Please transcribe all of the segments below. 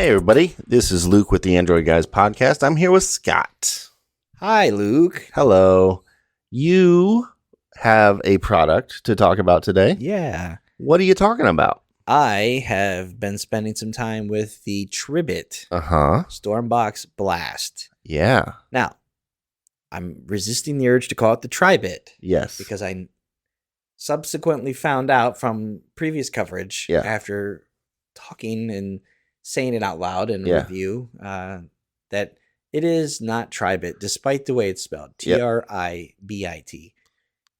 Hey everybody, this is Luke with the Android Guys podcast. I'm here with Scott. Hi, Luke. Hello. You have a product to talk about today. Yeah. What are you talking about? I have been spending some time with the Tribit Stormbox Blast. Yeah. Now, I'm resisting the urge to call it the Tribit. Yes. Because I subsequently found out from previous coverage after talking and saying it out loud in a review that it is not Tribit, despite the way it's spelled. Tribit.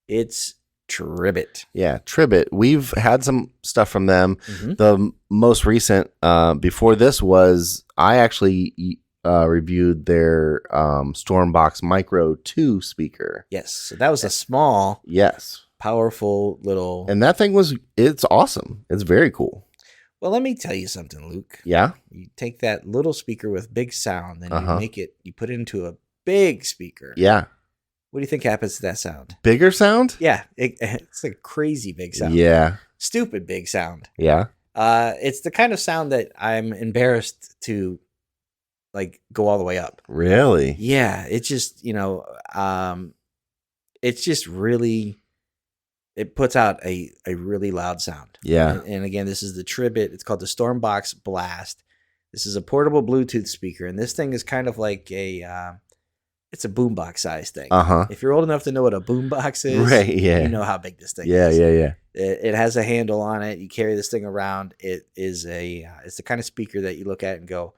It's Tribit. Yeah, Tribit. We've had some stuff from them. The most recent, before this was, I actually reviewed their Stormbox Micro 2 speaker. Yes, so that was a small, powerful little... And that thing it's awesome. It's very cool. Well, let me tell you something, Luke. Yeah? You take that little speaker with big sound, and you put it into a big speaker. Yeah. What do you think happens to that sound? Bigger sound? Yeah, it's a crazy big sound. Yeah. Stupid big sound. Yeah. It's the kind of sound that I'm embarrassed to go all the way up. Really? Yeah, it's just, it's just really, it puts out a really loud sound. Yeah. And again, this is the Tribit. It's called the Stormbox Blast. This is a portable Bluetooth speaker, and this thing is kind of like it's a boombox size thing. If you're old enough to know what a boombox is, you know how big this thing is. Yeah. It has a handle on it. You carry this thing around. It is it's the kind of speaker that you look at and go,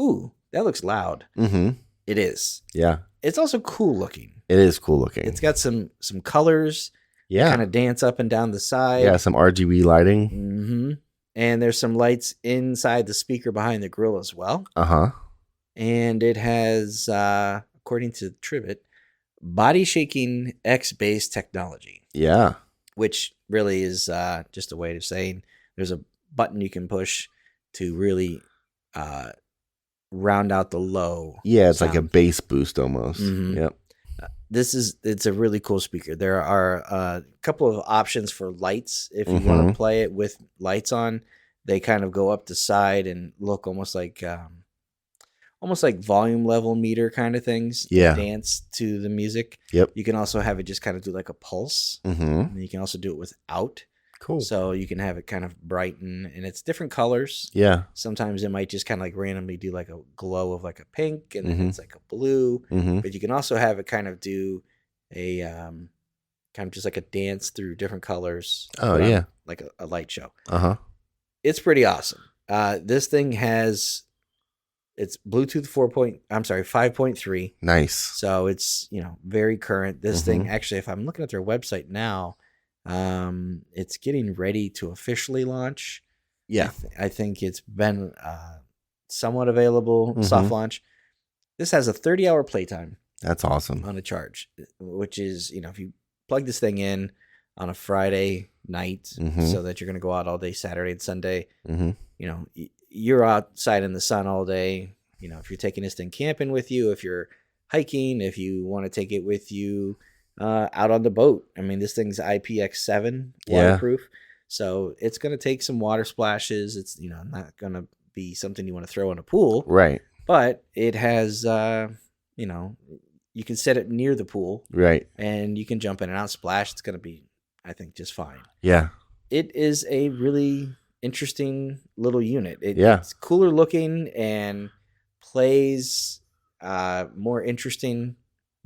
"Ooh, that looks loud." It is. Yeah. It's also cool looking. It is cool looking. It's got some colors. Yeah. Kind of dance up and down the side. Yeah, some RGB lighting. And there's some lights inside the speaker behind the grill as well. And it has, according to Tribit, body shaking X bass technology. Yeah. Which really is just a way of saying there's a button you can push to really round out the low. Yeah, it's sound. like a bass boost almost. Yep. It's a really cool speaker. There are a couple of options for lights. If you want to play it with lights on, they kind of go up the side and look almost like volume level meter kind of things. Yeah. Dance to the music. Yep. You can also have it just kind of do like a pulse. And you can also do it without. Cool. So you can have it kind of brighten, and it's different colors. Yeah. Sometimes it might just kind of like randomly do like a glow of like a pink, and then it's like a blue. But you can also have it kind of do a kind of just like a dance through different colors. Oh yeah. Like a light show. It's pretty awesome. This thing has it's Bluetooth 5.3. Nice. So it's, very current. This thing actually, if I'm looking at their website now, it's getting ready to officially launch. Yeah. I think it's been somewhat available, soft launch. This has a 30-hour playtime. That's awesome. On a charge, which is, if you plug this thing in on a Friday night so that you're going to go out all day Saturday and Sunday, you're outside in the sun all day. If you're taking this thing camping with you, if you're hiking, if you want to take it with you out on the boat. I mean, this thing's IPX7 waterproof, so it's going to take some water splashes. It's not going to be something you want to throw in a pool, right? But it has you can set it near the pool, right, and you can jump in and out, splash. It's going to be, I think, just fine. Yeah, it is a really interesting little unit. It's cooler looking and plays more interesting.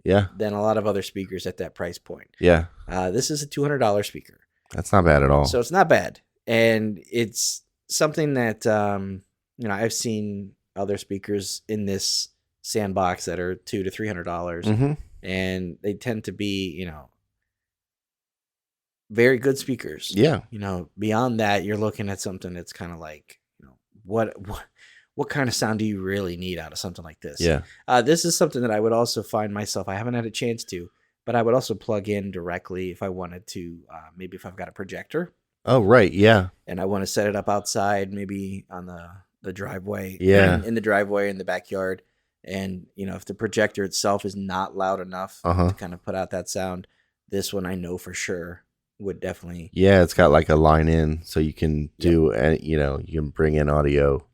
Yeah. Than a lot of other speakers at that price point. Yeah. This is a $200 speaker. That's not bad at all. So it's not bad. And it's something that, I've seen other speakers in this sandbox that are $200 to $300. And they tend to be, very good speakers. Yeah. Beyond that, you're looking at something that's kind of like, what kind of sound do you really need out of something like this? Yeah. This is something that I would also find myself, I haven't had a chance to, but I would also plug in directly if I wanted to, maybe if I've got a projector. Oh, right. Yeah. And I want to set it up outside, maybe on the driveway. Yeah. In the driveway, in the backyard. And, if the projector itself is not loud enough to kind of put out that sound, this one I know for sure would definitely. Yeah, it's got like a line in, so you can do, you can bring in audio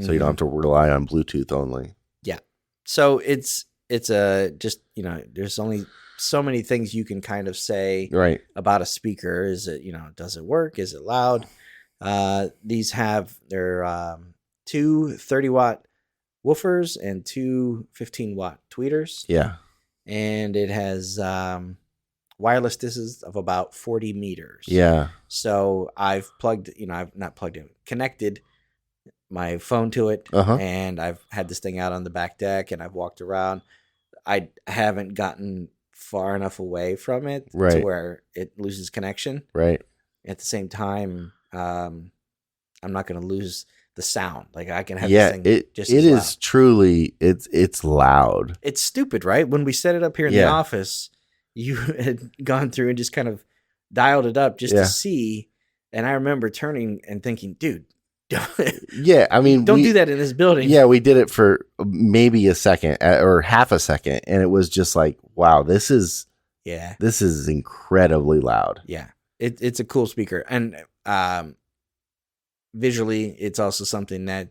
so you don't have to rely on Bluetooth only. Yeah. So it's a just, there's only so many things you can kind of say about a speaker. Is it, does it work? Is it loud? These have their two 30-watt woofers and two 15-watt tweeters. Yeah. And it has wireless distance of about 40 meters. Yeah. So I've connected my phone to it, and I've had this thing out on the back deck, and I've walked around. I haven't gotten far enough away from it to where it loses connection. Right. At the same time, I'm not going to lose the sound. Like I can have this thing it is truly it's loud. It's stupid, right? When we set it up here in the office, you had gone through and just kind of dialed it up just to see, and I remember turning and thinking, dude, I mean, don't do that in this building. Yeah, we did it for maybe a second or half a second, and it was just like, wow, this is incredibly loud. Yeah, it's a cool speaker, and visually, it's also something that,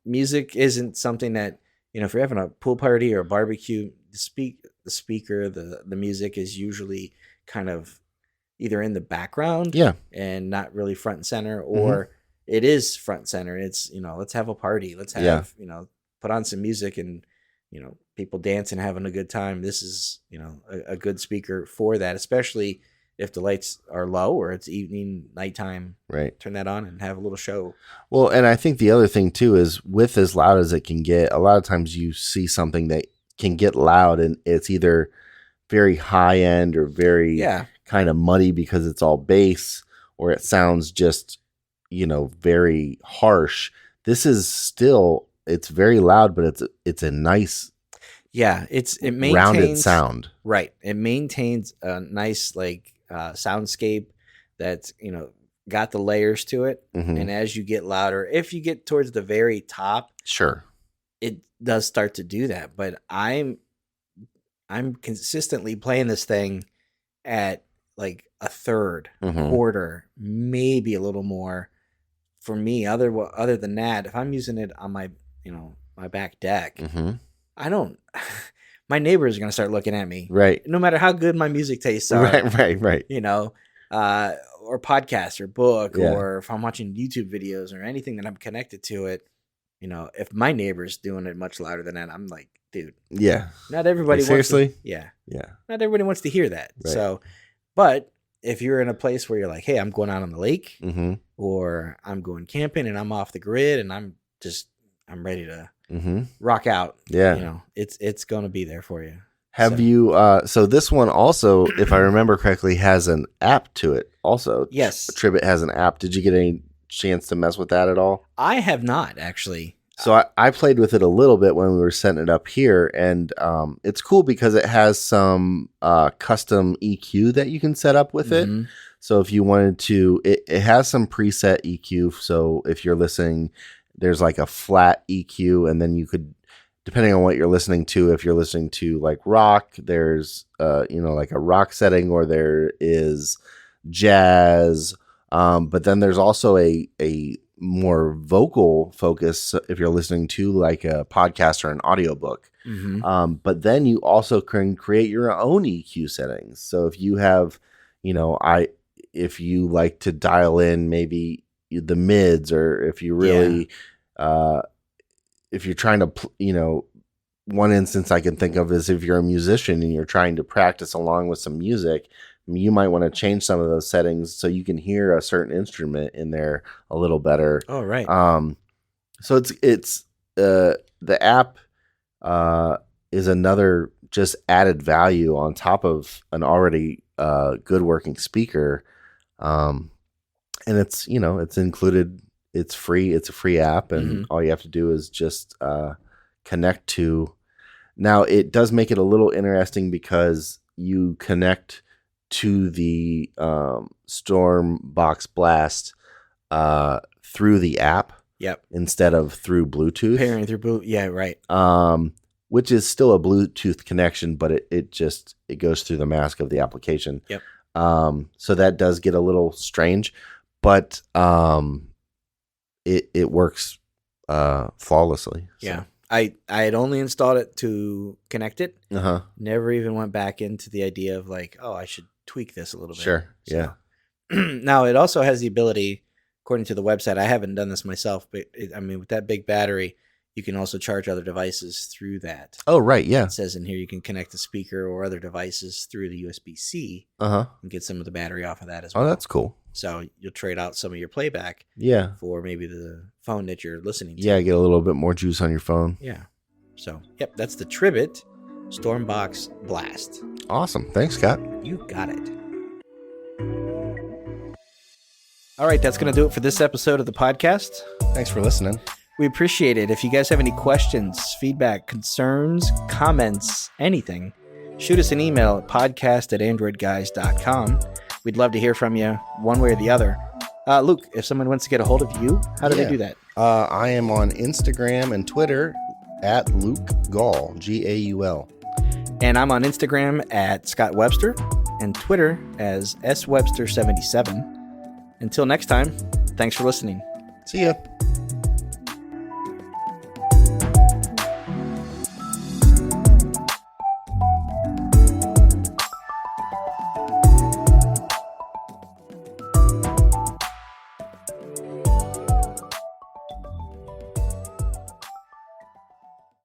music isn't something that, if you're having a pool party or a barbecue, the speaker, the music is usually kind of either in the background, and not really front and center, or it is front and center. It's, let's have a party. Let's have, put on some music and, people dancing, having a good time. This is, a good speaker for that, especially if the lights are low or it's evening, nighttime. Right. Turn that on and have a little show. Well, and I think the other thing too is with as loud as it can get, a lot of times you see something that can get loud and it's either very high end or very kind of muddy because it's all bass, or it sounds just, very harsh. This is still, it's very loud, but it's a nice, it maintains rounded sound. Right. It maintains a nice soundscape that's, got the layers to it. And as you get louder, if you get towards the very top, it does start to do that. But I'm consistently playing this thing at like a third, quarter, maybe a little more. For me, other than that, if I'm using it on my, my back deck, I don't. My neighbors are gonna start looking at me, right? No matter how good my music tastes are, right. Or podcast or book, or if I'm watching YouTube videos or anything that I'm connected to it, if my neighbor's doing it much louder than that, I'm like, dude, not everybody seriously, not everybody wants to hear that. Right. So, but if you're in a place where you're like, hey, I'm going out on the lake, or I'm going camping and I'm off the grid and I'm ready to rock out. Yeah. It's going to be there for you. Have you, so this one also, if I remember correctly, has an app to it also. Yes. Tribit has an app. Did you get any chance to mess with that at all? I have not, actually. So I played with it a little bit when we were setting it up here, and it's cool because it has some custom EQ that you can set up with it. So if you wanted to, it has some preset EQ. So if you're listening, there's like a flat EQ, and then you could, depending on what you're listening to, if you're listening to like rock, there's like a rock setting, or there is jazz. But then there's also a more vocal focus if you're listening to like a podcast or an audiobook. But then you also can create your own EQ settings. So if you have, if you like to dial in maybe the mids, or if you really, if you're trying to, one instance I can think of is if you're a musician and you're trying to practice along with some music, you might want to change some of those settings so you can hear a certain instrument in there a little better. Oh, right. So it's the app is another just added value on top of an already good working speaker. And it's, it's included, it's free. It's a free app, and all you have to do is just connect to. Now it does make it a little interesting because you connect to the Stormbox Blast through the app, instead of through Bluetooth. Pairing through Bluetooth, yeah, right. Which is still a Bluetooth connection, but it goes through the mask of the application. Yep. So that does get a little strange, but it works flawlessly. So. Yeah. I had only installed it to connect it. Uh-huh. Never even went back into the idea of like, oh, I should tweak this a little bit. Sure. Yeah. Now, it also has the ability, according to the website, I haven't done this myself, but with that big battery, you can also charge other devices through that. Oh, right. Yeah. It says in here you can connect a speaker or other devices through the USB-C and get some of the battery off of that as well. Oh, that's cool. So you'll trade out some of your playback for maybe the phone that you're listening to. Yeah, get a little bit more juice on your phone. Yeah. So, yep, that's the Tribit Stormbox Blast. Awesome. Thanks, Scott. You got it. All right, that's going to do it for this episode of the podcast. Thanks for listening. We appreciate it. If you guys have any questions, feedback, concerns, comments, anything, shoot us an email at podcast@AndroidGuys.com. We'd love to hear from you one way or the other. Luke, if someone wants to get a hold of you, how do they do that? I am on Instagram and Twitter at Luke Gaul, Gaul. And I'm on Instagram at Scott Webster and Twitter as SWebster77. Until next time, thanks for listening. See ya.